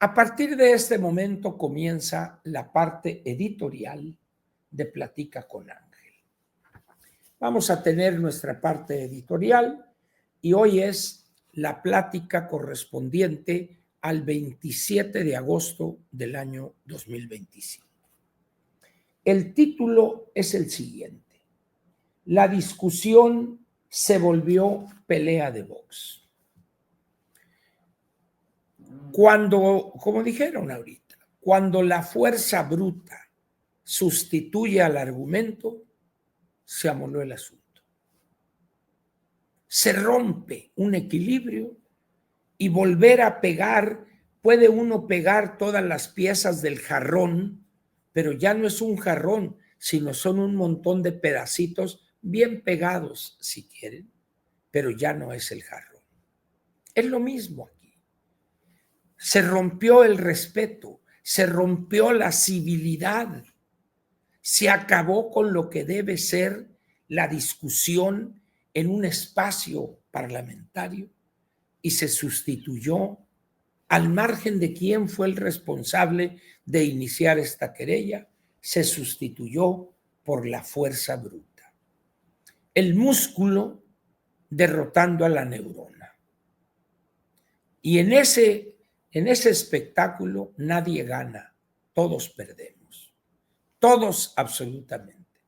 A partir de este momento comienza la parte editorial de Platica con Ángel. Vamos a tener nuestra parte editorial y hoy es la plática correspondiente al 27 de agosto del año 2025. El título es el siguiente: La discusión se volvió pelea de box. Cuando, como dijeron ahorita, cuando la fuerza bruta sustituye al argumento, se amoló el asunto. Se rompe un equilibrio y volver a pegar, puede uno pegar todas las piezas del jarrón, pero ya no es un jarrón, sino son un montón de pedacitos bien pegados, si quieren, pero ya no es el jarrón. Es lo mismo aquí. Se rompió el respeto, se rompió la civilidad, se acabó con lo que debe ser la discusión en un espacio parlamentario y se sustituyó, al margen de quién fue el responsable de iniciar esta querella, se sustituyó por la fuerza bruta. El músculo derrotando a la neurona. Y en ese espectáculo nadie gana, todos perdemos. Todos absolutamente.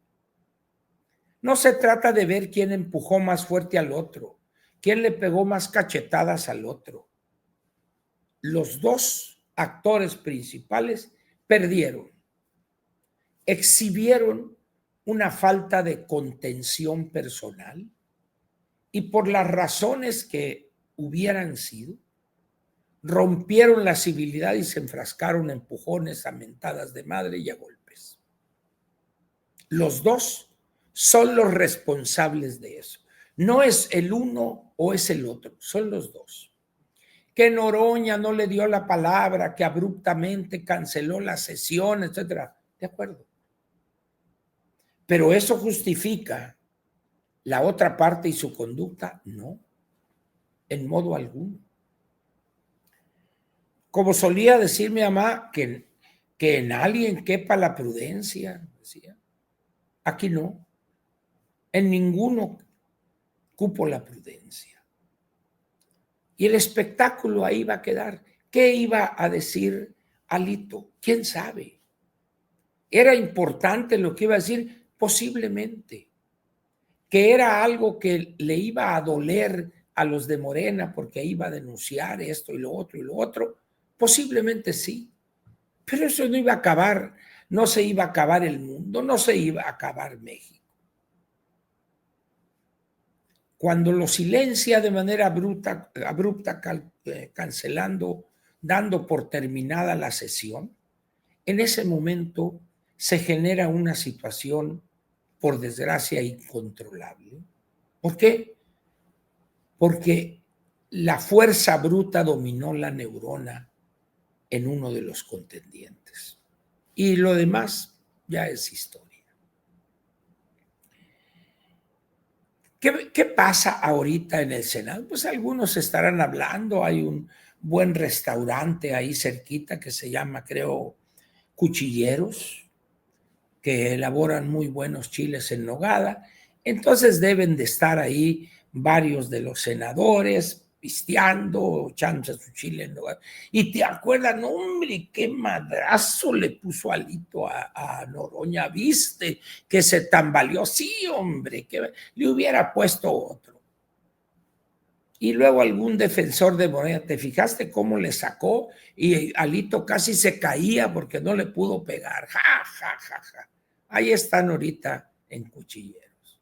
No se trata de ver quién empujó más fuerte al otro, quién le pegó más cachetadas al otro. Los dos actores principales perdieron, exhibieron una falta de contención personal y por las razones que hubieran sido, rompieron la civilidad y se enfrascaron a empujones, a mentadas de madre y a golpes. Los dos son los responsables de eso. No es el uno o es el otro, son los dos. Que Noroña no le dio la palabra, que abruptamente canceló la sesión, etcétera. De acuerdo. Pero eso justifica la otra parte y su conducta, no, en modo alguno. Como solía decir mi mamá, que en alguien quepa la prudencia, decía. Aquí no. En ninguno cupo la prudencia. Y el espectáculo ahí va a quedar. ¿Qué iba a decir Alito? ¿Quién sabe? ¿Era importante lo que iba a decir? Posiblemente. ¿Que era algo que le iba a doler a los de Morena porque iba a denunciar esto y lo otro? Posiblemente sí. Pero eso no iba a acabar, no se iba a acabar el mundo, no se iba a acabar México. Cuando lo silencia de manera abrupta, cancelando, dando por terminada la sesión, en ese momento se genera una situación, por desgracia, incontrolable. ¿Por qué? Porque la fuerza bruta dominó la neurona en uno de los contendientes. Y lo demás ya es historia. ¿Qué pasa ahorita en el Senado? Pues algunos estarán hablando, hay un buen restaurante ahí cerquita que se llama, creo, Cuchilleros, que elaboran muy buenos chiles en nogada. Entonces deben de estar ahí varios de los senadores pisteando, echándose su chile en nogada. Y te acuerdas, no, hombre, qué madrazo le puso Alito a Noroña, viste, que se tambaleó. Sí, hombre, que le hubiera puesto otro. Y luego algún defensor de Morena, ¿te fijaste cómo le sacó? Y Alito casi se caía porque no le pudo pegar. Ja, ja, ja, ja. Ahí están ahorita en Cuchilleros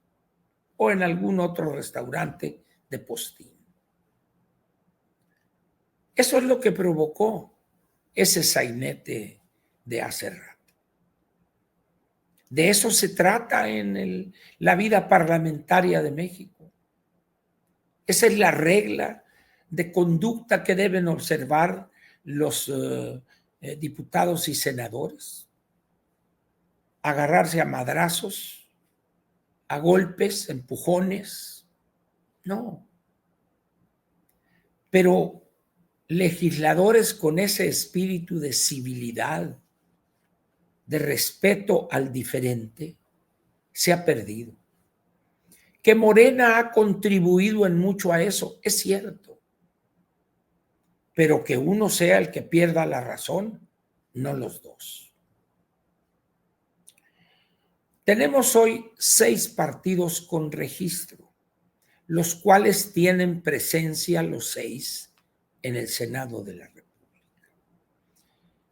o en algún otro restaurante de postín. Eso es lo que provocó ese sainete de hace rato. De eso se trata en la vida parlamentaria de México. Esa es la regla de conducta que deben observar los diputados y senadores. Agarrarse a madrazos, a golpes, empujones. No. Pero legisladores con ese espíritu de civilidad, de respeto al diferente, se ha perdido. Que Morena ha contribuido en mucho a eso, es cierto, pero que uno sea el que pierda la razón, no los dos. Tenemos hoy 6 partidos con registro, los cuales tienen presencia los 6 en el Senado de la República.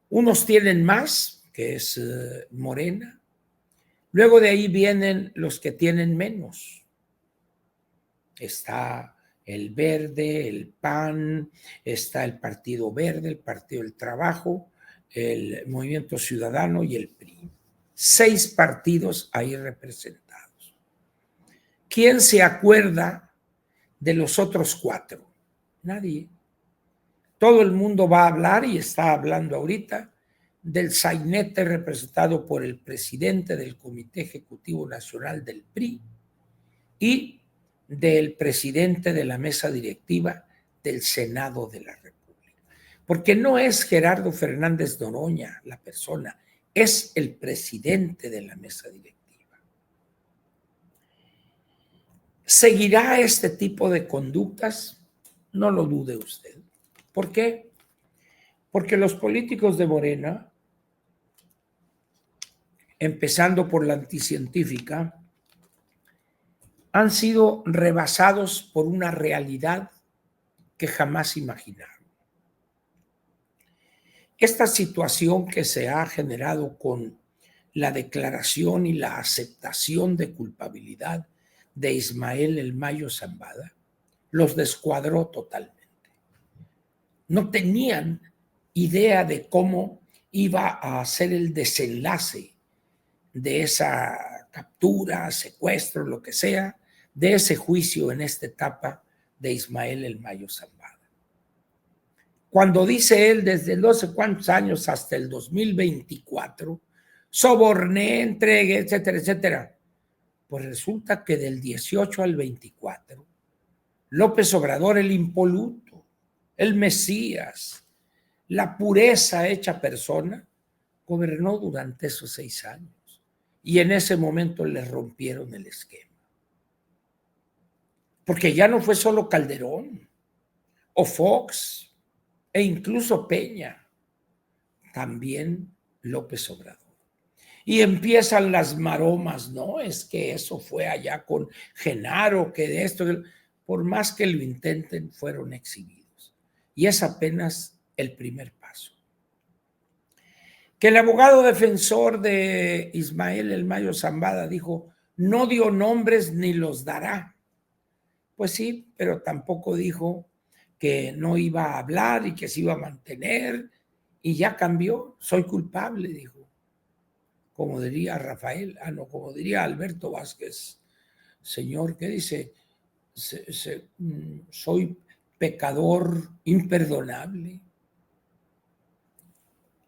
Unos tienen más, que es Morena. Luego de ahí vienen los que tienen menos. Está el Verde, el PAN, está el Partido Verde, el Partido del Trabajo, el Movimiento Ciudadano y el PRI. 6 partidos ahí representados. ¿Quién se acuerda de los otros 4? Nadie. Todo el mundo va a hablar y está hablando ahorita del sainete representado por el presidente del Comité Ejecutivo Nacional del PRI y del presidente de la mesa directiva del Senado de la República. Porque no es Gerardo Fernández Noroña la persona, es el presidente de la mesa directiva. ¿Seguirá este tipo de conductas? No lo dude usted. ¿Por qué? Porque los políticos de Morena, empezando por la anticientífica, han sido rebasados por una realidad que jamás imaginaron. Esta situación que se ha generado con la declaración y la aceptación de culpabilidad de Ismael El Mayo Zambada los descuadró totalmente. No tenían idea de cómo iba a ser el desenlace de esa captura, secuestro, lo que sea, de ese juicio en esta etapa de Ismael El Mayo Zambada. Cuando dice él desde no sé cuántos años hasta el 2024, soborné, entregué, etcétera, etcétera, pues resulta que del 18 al 24, López Obrador, el impoluto, el Mesías, la pureza hecha persona, gobernó durante esos 6 años y en ese momento le rompieron el esquema. Porque ya no fue solo Calderón o Fox e incluso Peña, también López Obrador. Y empiezan las maromas, ¿no? Es que eso fue allá con Genaro, que de esto, por más que lo intenten, fueron exhibidos. Y es apenas el primer paso. Que el abogado defensor de Ismael El Mayo Zambada dijo, no dio nombres ni los dará. Pues sí, pero tampoco dijo que no iba a hablar y que se iba a mantener, y ya cambió, soy culpable, dijo. Como diría Rafael, como diría Alberto Vázquez, señor, ¿qué dice? Soy pecador imperdonable.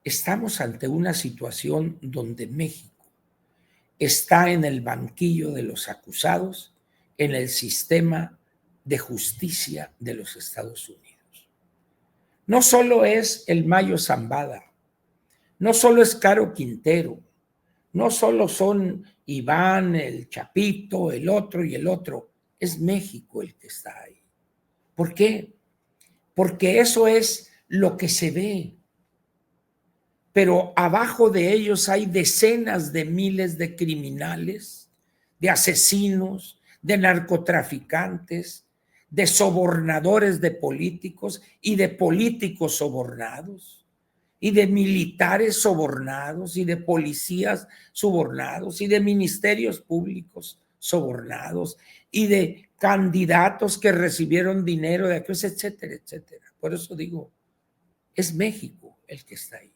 Estamos ante una situación donde México está en el banquillo de los acusados en el sistema de justicia de los Estados Unidos. No solo es el Mayo Zambada, no solo es Caro Quintero, no solo son Iván, el Chapito, el otro y el otro, es México el que está ahí. ¿Por qué? Porque eso es lo que se ve. Pero abajo de ellos hay decenas de miles de criminales, de asesinos, de narcotraficantes, de sobornadores de políticos y de políticos sobornados, y de militares sobornados, y de policías sobornados, y de ministerios públicos sobornados, y de candidatos que recibieron dinero de aquellos, etcétera, etcétera. Por eso digo, es México el que está ahí.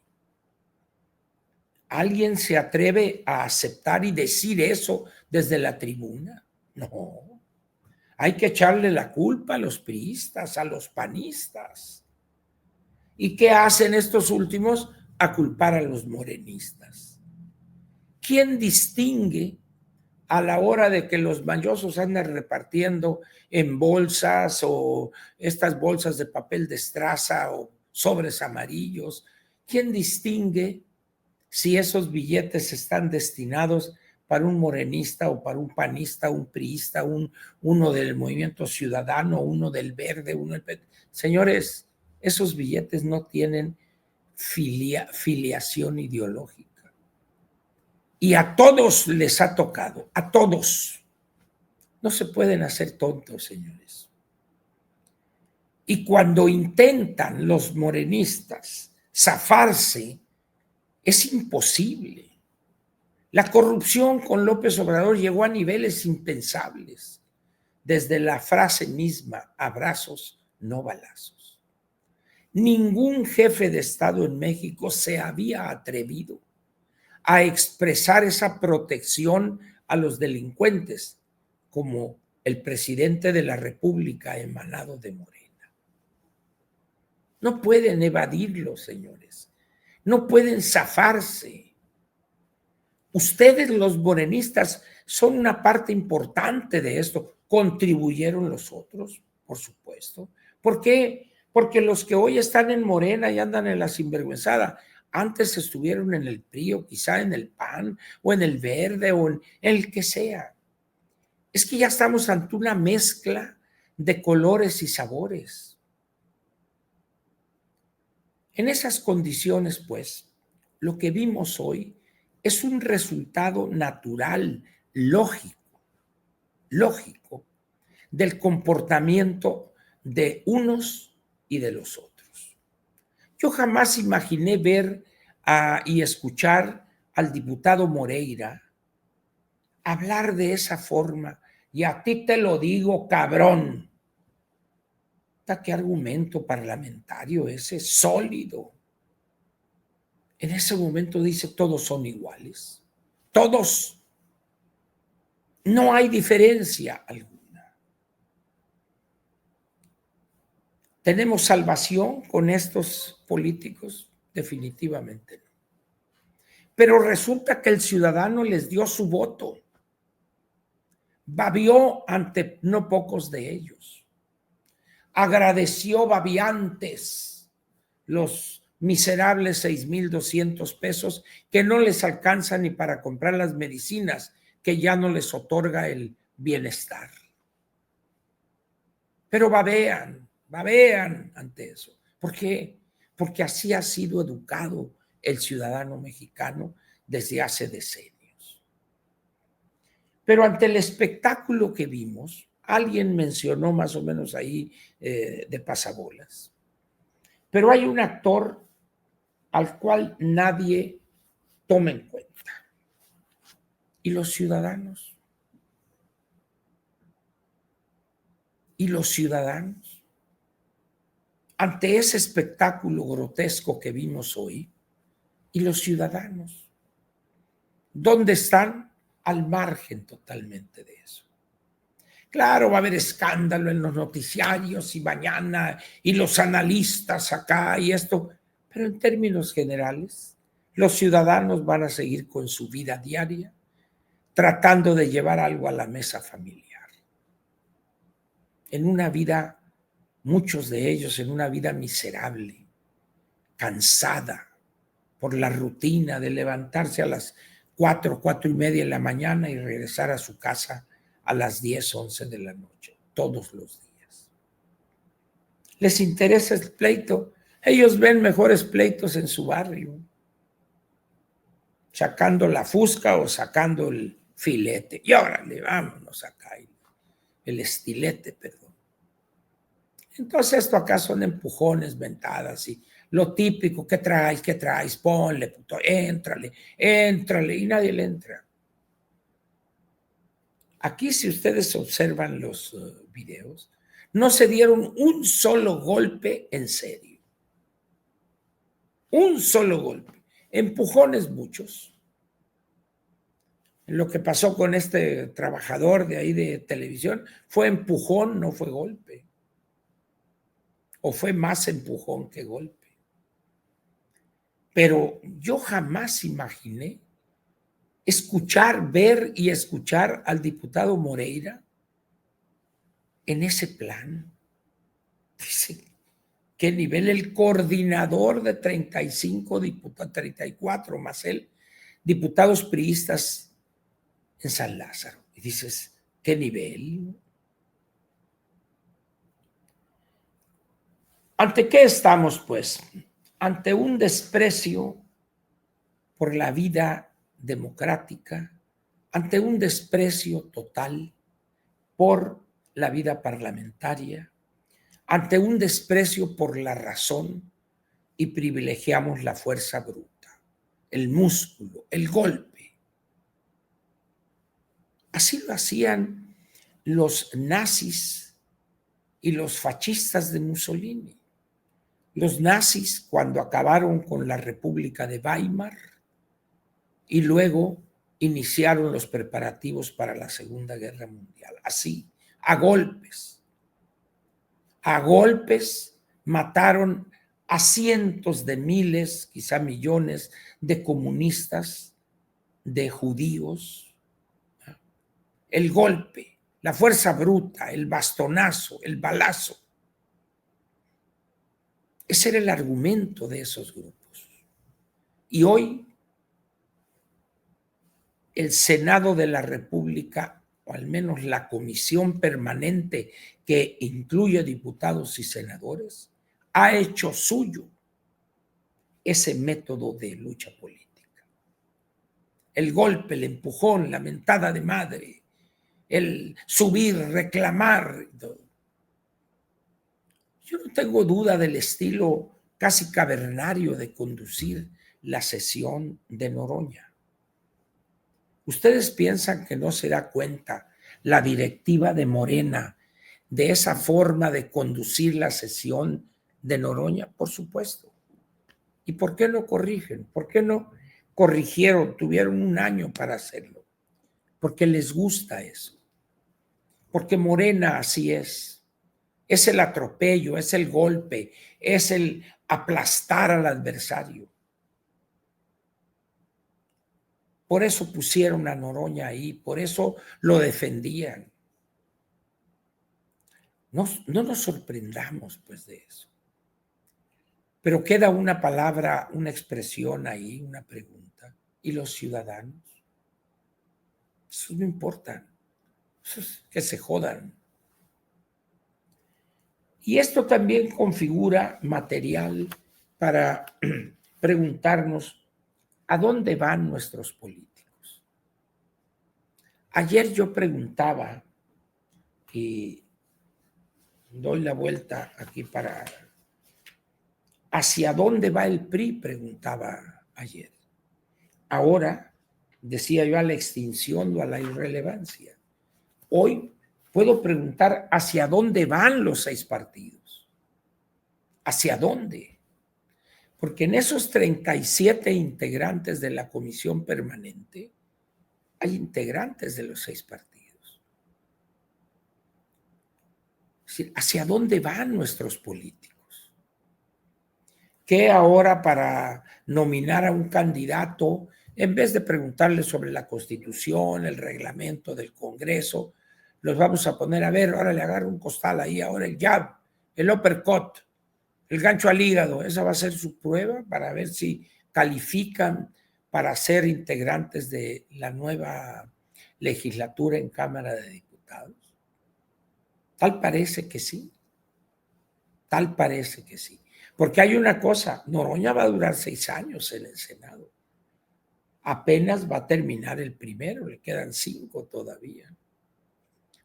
¿Alguien se atreve a aceptar y decir eso desde la tribuna? No. Hay que echarle la culpa a los priistas, a los panistas. ¿Y qué hacen estos últimos? A culpar a los morenistas. ¿Quién distingue a la hora de que los mañosos andan repartiendo en bolsas o estas bolsas de papel de estraza o sobres amarillos, ¿quién distingue si esos billetes están destinados para un morenista o para un panista, un priista, uno del Movimiento Ciudadano, uno del Verde, uno del... Señores, esos billetes no tienen filiación ideológica. Y a todos les ha tocado, a todos. No se pueden hacer tontos, señores. Y cuando intentan los morenistas zafarse, es imposible. La corrupción con López Obrador llegó a niveles impensables, desde la frase misma, abrazos, no balazos. Ningún jefe de Estado en México se había atrevido a expresar esa protección a los delincuentes, como el presidente de la República emanado de Morena. No pueden evadirlo, señores. No pueden zafarse. Ustedes, los morenistas, son una parte importante de esto. ¿Contribuyeron los otros? Por supuesto. ¿Por qué? Porque los que hoy están en Morena y andan en la sinvergüenzada, antes estuvieron en el PRI o quizá en el PAN o en el Verde o en el que sea. Es que ya estamos ante una mezcla de colores y sabores. En esas condiciones, pues, lo que vimos hoy es un resultado natural, lógico, del comportamiento de unos y de los otros. Yo jamás imaginé ver y escuchar al diputado Moreira hablar de esa forma. Y a ti te lo digo, cabrón. ¿Qué argumento parlamentario ese? Sólido. En ese momento dice, todos son iguales. Todos. No hay diferencia alguna. ¿Tenemos salvación con estos políticos? Definitivamente no. Pero resulta que el ciudadano les dio su voto. Babió ante no pocos de ellos. Agradeció babiantes los miserables 6,200 pesos que no les alcanzan ni para comprar las medicinas que ya no les otorga el bienestar. Pero babean ante eso. ¿Por qué? Porque así ha sido educado el ciudadano mexicano desde hace decenios. Pero ante el espectáculo que vimos, alguien mencionó más o menos ahí de pasabolas, pero hay un actor al cual nadie toma en cuenta. ¿Y los ciudadanos? ¿Y los ciudadanos? Ante ese espectáculo grotesco que vimos hoy, ¿y los ciudadanos? ¿Dónde están? Al margen totalmente de eso. Claro, va a haber escándalo en los noticiarios y mañana, y los analistas acá y esto, pero en términos generales, los ciudadanos van a seguir con su vida diaria, tratando de llevar algo a la mesa familiar. En una vida, muchos de ellos en una vida miserable, cansada por la rutina de levantarse a las 4:30 de la mañana y regresar a su casa a las 10, 11 de la noche, todos los días. ¿Les interesa el pleito? Ellos ven mejores pleitos en su barrio, sacando la fusca o sacando el filete. Y órale, vámonos acá, el estilete, perdón. Entonces esto acá son empujones, ventadas y lo típico, ¿qué traes? Ponle, puto, éntrale, y nadie le entra. Aquí, si ustedes observan los videos, no se dieron un solo golpe en serio. Un solo golpe. Empujones muchos. Lo que pasó con este trabajador de ahí de televisión fue empujón, no fue golpe. O fue más empujón que golpe. Pero yo jamás imaginé ver y escuchar al diputado Moreira en ese plan. Dice, ¿qué nivel? El coordinador de 35 diputados, 34 más él, diputados priistas en San Lázaro. Y dices, ¿qué nivel? ¿Ante qué estamos, pues? Ante un desprecio por la vida democrática, ante un desprecio total por la vida parlamentaria, ante un desprecio por la razón, y privilegiamos la fuerza bruta, el músculo, el golpe. Así lo hacían los nazis y los fascistas de Mussolini. Los nazis, cuando acabaron con la República de Weimar y luego iniciaron los preparativos para la Segunda Guerra Mundial, así, a golpes mataron a cientos de miles, quizá millones de comunistas, de judíos. El golpe, la fuerza bruta, el bastonazo, el balazo. Ese era el argumento de esos grupos. Y hoy el Senado de la República, o al menos la comisión permanente que incluye diputados y senadores, ha hecho suyo ese método de lucha política. El golpe, el empujón, la mentada de madre, el subir, reclamar. Yo no tengo duda del estilo casi cavernario de conducir la sesión de Noroña. ¿Ustedes piensan que no se da cuenta la directiva de Morena de esa forma de conducir la sesión de Noroña? Por supuesto. ¿Y por qué no corrigen? ¿Por qué no corrigieron? Tuvieron un año para hacerlo. Porque les gusta eso. Porque Morena así es. Es el atropello, es el golpe, es el aplastar al adversario. Por eso pusieron a Noroña ahí, por eso lo defendían. No nos sorprendamos pues de eso. Pero queda una palabra, una expresión ahí, una pregunta. ¿Y los ciudadanos? Eso no importa. Eso es que se jodan. Y esto también configura material para preguntarnos ¿a dónde van nuestros políticos? Ayer yo preguntaba, y doy la vuelta aquí para... ¿Hacia dónde va el PRI? Preguntaba ayer. Ahora, decía yo, a la extinción o a la irrelevancia. Hoy puedo preguntar ¿hacia dónde van los 6 partidos? ¿Hacia dónde? Porque en esos 37 integrantes de la comisión permanente hay integrantes de los 6 partidos. Es decir, ¿hacia dónde van nuestros políticos? Que ahora para nominar a un candidato, en vez de preguntarle sobre la Constitución, el reglamento del Congreso, los vamos a poner a ver, ahora le agarro un costal ahí, ahora el jab, el uppercut, el gancho al hígado. Esa va a ser su prueba para ver si califican para ser integrantes de la nueva legislatura en Cámara de Diputados. Tal parece que sí. Tal parece que sí. Porque hay una cosa, Noroña va a durar 6 años en el Senado. Apenas va a terminar el primero, le quedan 5 todavía.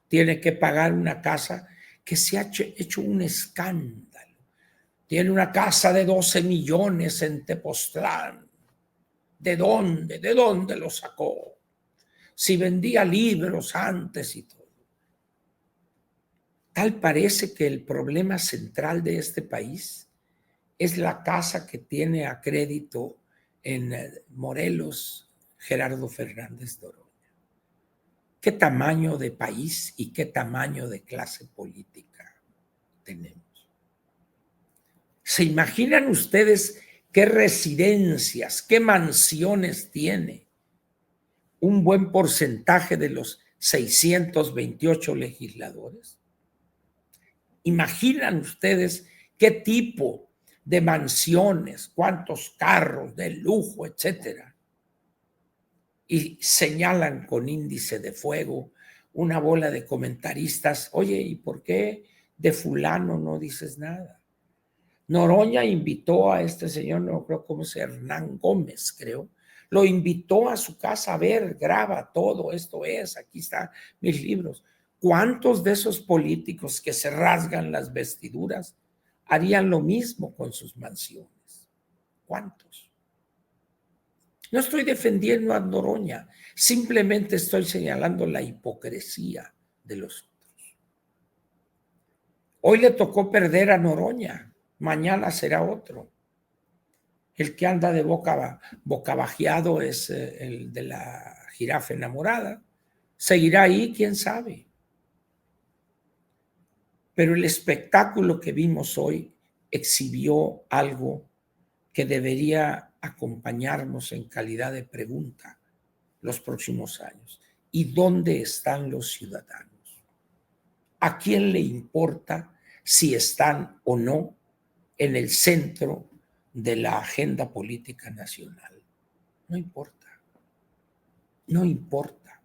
Tiene que pagar una casa que se ha hecho un escándalo. Tiene una casa de 12 millones en Tepoztlán. ¿De dónde? ¿De dónde lo sacó? Si vendía libros antes y todo. Tal parece que el problema central de este país es la casa que tiene a crédito en Morelos Gerardo Fernández Noroña. ¿Qué tamaño de país y qué tamaño de clase política tenemos? ¿Se imaginan ustedes qué residencias, qué mansiones tiene un buen porcentaje de los 628 legisladores. ¿Imaginan ustedes qué tipo de mansiones, cuántos carros de lujo, etcétera? Y señalan con índice de fuego una bola de comentaristas. Oye, ¿y por qué de fulano no dices nada? Noroña invitó a este señor, no creo cómo se llama, Hernán Gómez, creo. Lo invitó a su casa a ver, graba todo, esto es, aquí están mis libros. ¿Cuántos de esos políticos que se rasgan las vestiduras harían lo mismo con sus mansiones? ¿Cuántos? No estoy defendiendo a Noroña, simplemente estoy señalando la hipocresía de los otros. Hoy le tocó perder a Noroña, mañana será otro. El que anda de boca bajeado es el de la jirafa enamorada. Seguirá ahí, quién sabe. Pero el espectáculo que vimos hoy exhibió algo que debería acompañarnos en calidad de pregunta los próximos años. ¿Y dónde están los ciudadanos? ¿A quién le importa si están o no en el centro de la agenda política nacional? No importa. No importa.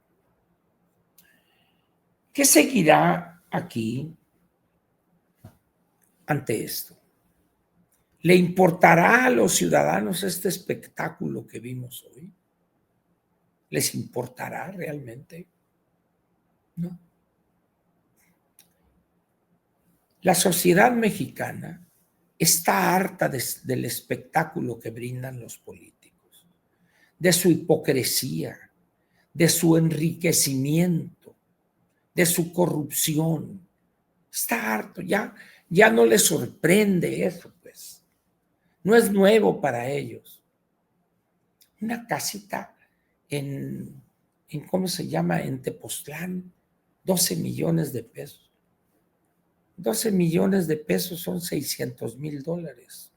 ¿Qué seguirá aquí ante esto? ¿Le importará a los ciudadanos este espectáculo que vimos hoy? ¿Les importará realmente? No. La sociedad mexicana está harta del espectáculo que brindan los políticos, de su hipocresía, de su enriquecimiento, de su corrupción. Está harto, ya no les sorprende eso, pues. No es nuevo para ellos. Una casita en ¿cómo se llama? En Tepoztlán, 12 millones de pesos. 12 millones de pesos son $600,000.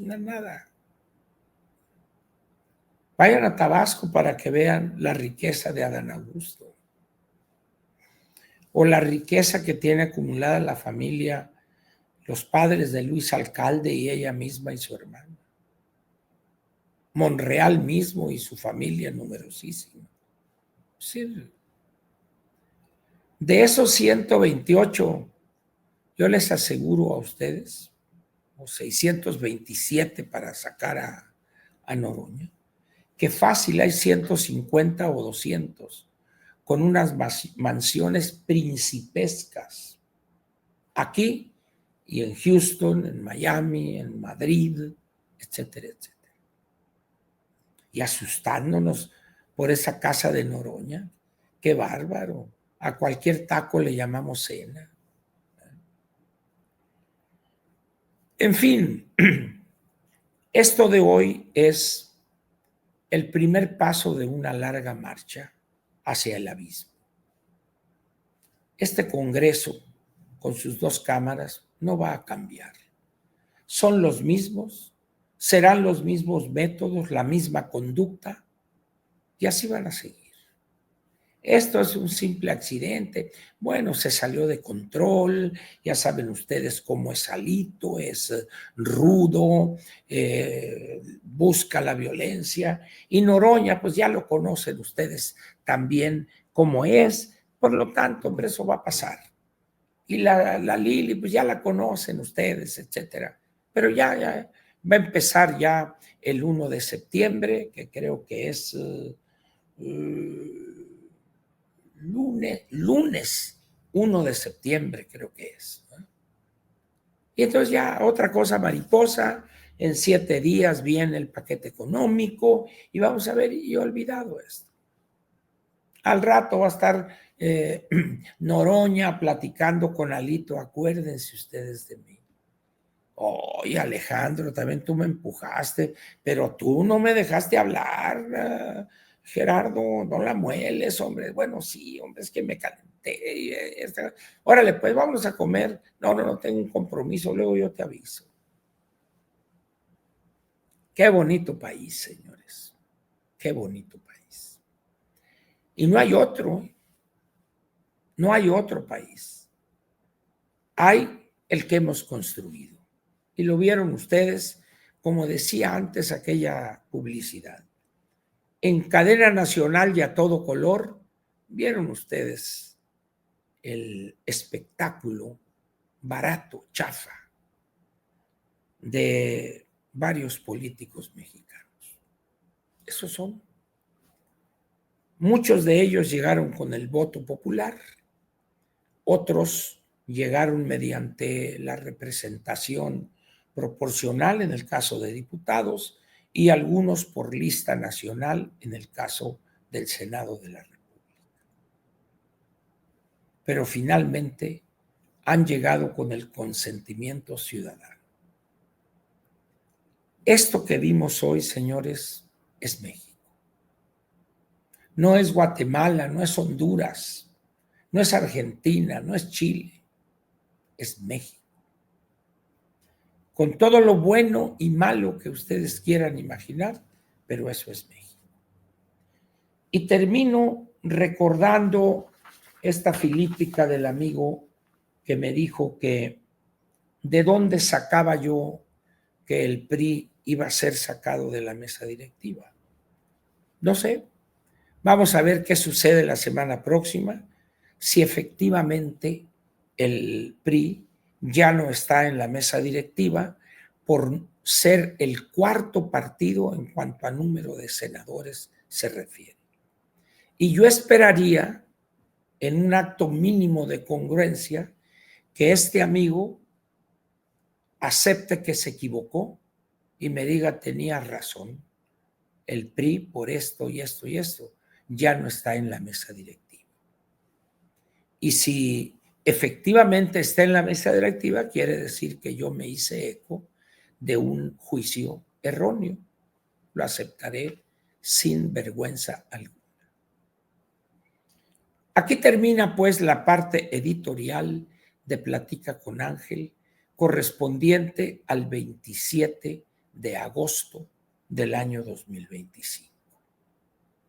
No es nada. Vayan a Tabasco para que vean la riqueza de Adán Augusto o la riqueza que tiene acumulada la familia, los padres de Luis Alcalde y ella misma y su hermana. Monreal mismo y su familia numerosísima. Sí. De esos 128, yo les aseguro a ustedes, o 627 para sacar a Noroña, que fácil hay 150 o 200 con unas mansiones principescas aquí y en Houston, en Miami, en Madrid, etcétera, etcétera. Y asustándonos por esa casa de Noroña. Qué bárbaro. A cualquier taco le llamamos cena. En fin, esto de hoy es el primer paso de una larga marcha hacia el abismo. Este Congreso, con sus dos cámaras, no va a cambiar. Son los mismos, serán los mismos métodos, la misma conducta, y así van a seguir. Esto es un simple accidente. Bueno, se salió de control, ya saben ustedes cómo es Alito, es rudo, busca la violencia, y Noroña, pues ya lo conocen ustedes también cómo es, por lo tanto, hombre, eso va a pasar. Y la Lili, pues ya la conocen ustedes, etcétera. Pero ya va a empezar ya el 1 de septiembre, que creo que es lunes 1 de septiembre, creo que es. ¿No? Y entonces ya otra cosa mariposa, en 7 días viene el paquete económico y vamos a ver, y he olvidado esto. Al rato va a estar Noroña platicando con Alito, acuérdense ustedes de mí. Oye, Alejandro, también tú me empujaste, pero tú no me dejaste hablar, Gerardo, no la mueles, hombre. Bueno, sí, hombre, es que me calenté. Órale, pues vámonos a comer. No, tengo un compromiso, luego yo te aviso. Qué bonito país, señores. Qué bonito país. Y no hay otro país. Hay el que hemos construido. Y lo vieron ustedes, como decía antes aquella publicidad. En cadena nacional y a todo color, vieron ustedes el espectáculo barato, chafa, de varios políticos mexicanos. Esos son. Muchos de ellos llegaron con el voto popular, otros llegaron mediante la representación proporcional en el caso de diputados y algunos por lista nacional en el caso del Senado de la República. Pero finalmente han llegado con el consentimiento ciudadano. Esto que vimos hoy, señores, es México. No es Guatemala, no es Honduras, no es Argentina, no es Chile, es México. Con todo lo bueno y malo que ustedes quieran imaginar, pero eso es México. Y termino recordando esta filípica del amigo que me dijo que de dónde sacaba yo que el PRI iba a ser sacado de la mesa directiva. No sé. Vamos a ver qué sucede la semana próxima, si efectivamente el PRI ya no está en la mesa directiva por ser el cuarto partido en cuanto a número de senadores se refiere. Y yo esperaría, en un acto mínimo de congruencia, que este amigo acepte que se equivocó y me diga, tenía razón, el PRI por esto y esto y esto ya no está en la mesa directiva. Y si efectivamente está en la mesa directiva, quiere decir que yo me hice eco de un juicio erróneo. Lo aceptaré sin vergüenza alguna. Aquí termina pues la parte editorial de Platica con Ángel, correspondiente al 27 de agosto del año 2025.